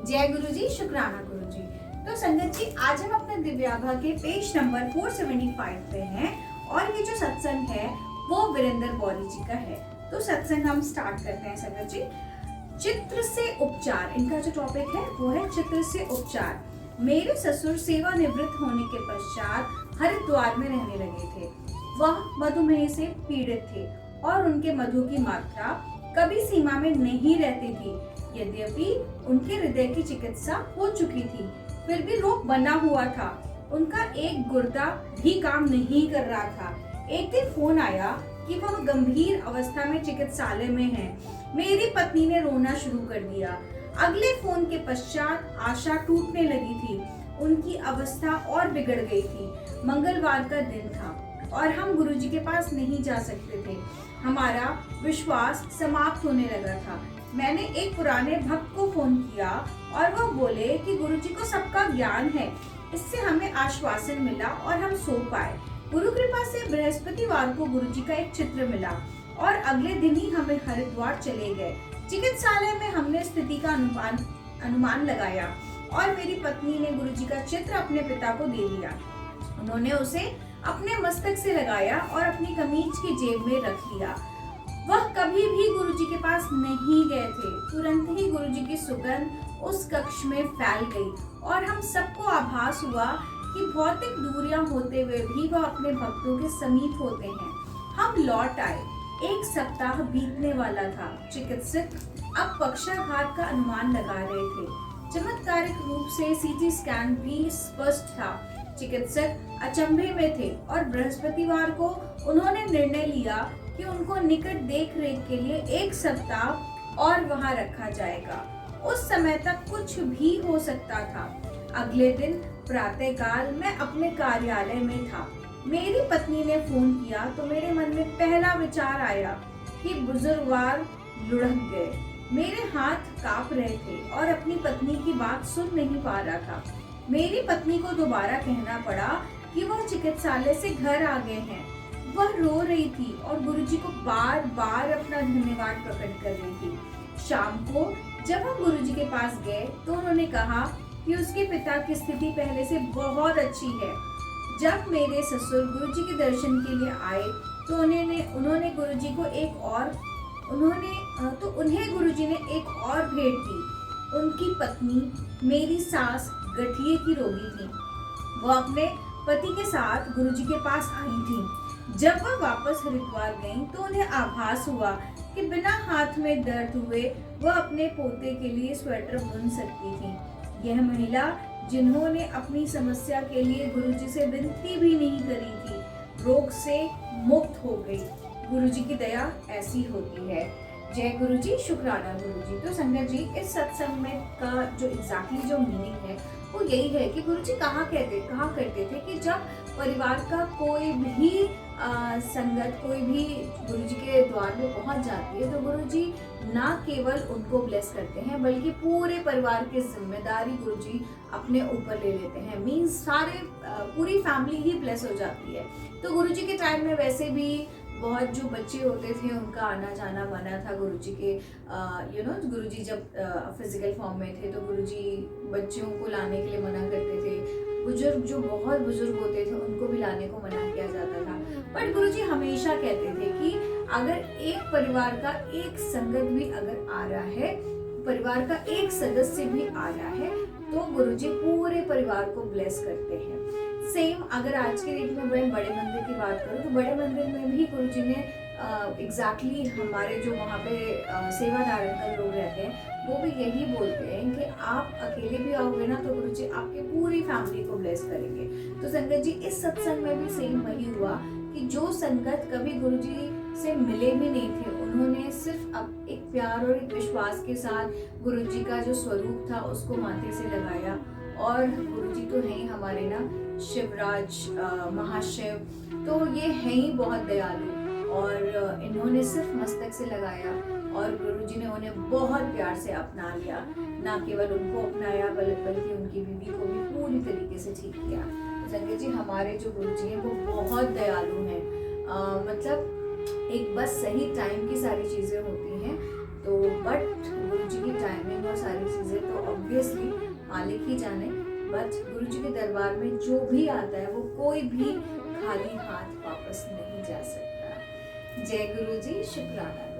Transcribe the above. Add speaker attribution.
Speaker 1: जय गुरु जी, शुक्राना गुरु जी। तो संगत जी, आज हम अपने दिव्याभा के पेज नंबर 475 पे हैं और ये जो सत्संग है वो वीरेंद्र बौरी जी का है। तो सत्संग हम स्टार्ट करते हैं संगत जी। चित्र से उपचार, इनका जो टॉपिक है वो है चित्र से उपचार। मेरे ससुर सेवानिवृत्त होने के पश्चात हरिद्वार में रहने लगे थे। वह मधुमेह से पीड़ित थे और उनके मधु की मात्रा कभी सीमा में नहीं रहती थी। यद्यपि उनके हृदय की चिकित्सा हो चुकी थी, फिर भी रोग बना हुआ था। उनका एक गुर्दा भी काम नहीं कर रहा था। एक दिन फोन आया कि वह गंभीर अवस्था में चिकित्सालय में है। मेरी पत्नी ने रोना शुरू कर दिया। अगले फोन के पश्चात आशा टूटने लगी थी। उनकी अवस्था और बिगड़ गई थी। मंगलवार का दिन था और हम गुरुजी के पास नहीं जा सकते थे। हमारा विश्वास समाप्त होने लगा था। मैंने एक पुराने भक्त को फोन किया और वह बोले कि गुरुजी को सबका ज्ञान है। इससे हमें आश्वासन मिला और हम सो पाए। गुरु कृपा से बृहस्पतिवार को गुरुजी का एक चित्र मिला और अगले दिन ही हमें हरिद्वार चले गए। चिकित्सालय में हमने स्थिति का अनुमान लगाया और मेरी पत्नी ने गुरुजी का चित्र अपने पिता को दे दिया। उन्होंने उसे अपने मस्तक से लगाया और अपनी कमीज की जेब में रख लिया। वह कभी भी गुरुजी के पास नहीं गए थे। तुरंत ही गुरुजी की सुगंध उस कक्ष में फैल गई और हम सबको आभास हुआ कि भौतिक दूरियां होते हुए भी वह अपने भक्तों के समीप होते हैं। हम लौट आए। एक सप्ताह बीतने वाला था। चिकित्सक अब पक्षाघात का अनुमान लगा रहे थे। चमत्कारिक रूप से सीटी स्कैन भी स्पष्ट था। चिकित्सक अचंभे में थे और बृहस्पतिवार को उन्होंने निर्णय लिया कि उनको निकट देख रेख के लिए एक सप्ताह और वहां रखा जाएगा। उस समय तक कुछ भी हो सकता था। अगले दिन प्रातःकाल मैं अपने कार्यालय में था। मेरी पत्नी ने फोन किया तो मेरे मन में पहला विचार आया कि बुजुर्गवार लुढ़क गए। मेरे हाथ कांप रहे थे और अपनी पत्नी की बात सुन नहीं पा रहा था। मेरी पत्नी को दोबारा कहना पड़ा कि वह चिकित्सालय से घर आ गए हैं। वह रो रही थी और गुरुजी को बार बार अपना धन्यवाद प्रकट कर रही थी। शाम को जब हम गुरुजी के पास गए तो उन्होंने कहा कि उसके पिता की स्थिति पहले से बहुत अच्छी है। जब मेरे ससुर गुरुजी के दर्शन के लिए आए तो उन्होंने गुरुजी को उन्हें गुरुजी ने एक और भेंट दी। उनकी पत्नी मेरी सास गठिए की रोगी थी। वह अपने पति के साथ गुरुजी के पास आई थी। जब वह वापस हरिद्वार गईं तो उन्हें आभास हुआ कि बिना हाथ में दर्द हुए वह अपने पोते के लिए स्वेटर बुन सकती थी। यह महिला जिन्होंने अपनी समस्या के लिए गुरुजी से विनती भी नहीं करी थी, रोग से मुक्त हो गई। गुरुजी की दया ऐसी होती है। जय गुरु जी, शुक्राना गुरु जी। तो संगत जी, इस सत्संग में का जो एग्जैक्टली जो मीनिंग है वो यही है कि गुरु जी कहा करते थे कि जब परिवार का कोई भी संगत कोई भी गुरु जी के द्वार पे पहुंच जाती है तो गुरु जी ना केवल उनको ब्लेस करते हैं बल्कि पूरे परिवार की जिम्मेदारी गुरु जी अपने ऊपर ले लेते हैं। मीन्स पूरी फैमिली ही ब्लेस हो जाती है। तो गुरु जी के टाइम में वैसे भी बहुत जो बच्चे होते थे उनका आना जाना मना था। गुरुजी के गुरुजी जब फिजिकल फॉर्म में थे तो गुरुजी बच्चों को लाने के लिए मना करते थे। बुजुर्ग जो बहुत बुजुर्ग होते थे उनको भी लाने को मना किया जाता था। बट गुरुजी हमेशा कहते थे कि अगर एक परिवार का एक संगत भी अगर आ रहा है, परिवार का एक सदस्य भी आ रहा है तो गुरुजी पूरे परिवार को ब्लेस करते हैं। सेम अगर आज के डेट में मैं बड़े मंदिर की बात करूँ तो बड़े मंदिर में भी गुरुजी ने एग्जैक्टली हमारे जो वहाँ पे सेवादार अंकल लोग रहते हैं वो भी यही बोलते हैं कि आप अकेले भी आओगे ना तो गुरुजी आपके पूरी फैमिली को ब्लेस करेंगे। तो संगत जी, इस सत्संग में भी सेम वही हुआ कि जो संगत कभी गुरुजी से मिले भी नहीं थे उन्होंने सिर्फ अब एक प्यार और एक विश्वास के साथ गुरुजी का जो स्वरूप था उसको माथे से लगाया। और गुरुजी तो हैं ही हमारे ना शिवराज महाशिव, तो ये है ही बहुत दयालु और इन्होंने सिर्फ मस्तक से लगाया और गुरुजी ने उन्हें बहुत प्यार से अपना लिया। ना केवल उनको अपनाया बल्कि उनकी बीवी को भी पूरी तरीके से ठीक किया। संगत जी, हमारे जो गुरुजी हैं वो बहुत दयालु हैं। मतलब एक बस सही टाइम की सारी चीजें होती हैं तो बट गुरुजी जी की टाइमिंग और सारी चीजें तो ऑब्वियसली मालिक ही जाने, बट गुरु जी के दरबार में जो भी आता है वो कोई भी खाली हाथ वापस नहीं जा सकता। जय गुरु जी, शुक्राना।